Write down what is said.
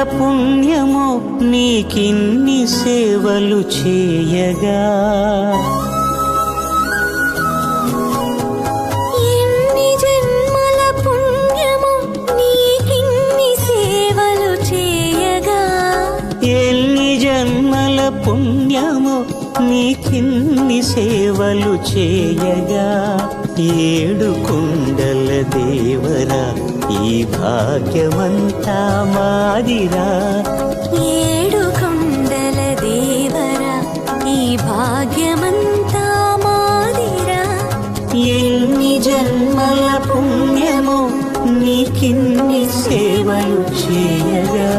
పుణ్యమో నీకిన్ని సేవలు చేయగా. ఎన్ని జన్మల పుణ్యమో నీకిన్ని సేవలు చేయగా. ఎన్ని జన్మల పుణ్యమో నీకిన్ని సేవలు చేయగా. ఏడు కొండల దేవరా ఈ భాగ్యమంతా మాదిరా. ఏడు కొండల దేవరా ఈ భాగ్యమంతా మాదిరా. ఎన్ని జన్మల పుణ్యమో నీకిన్ని సేవలు చేయగా.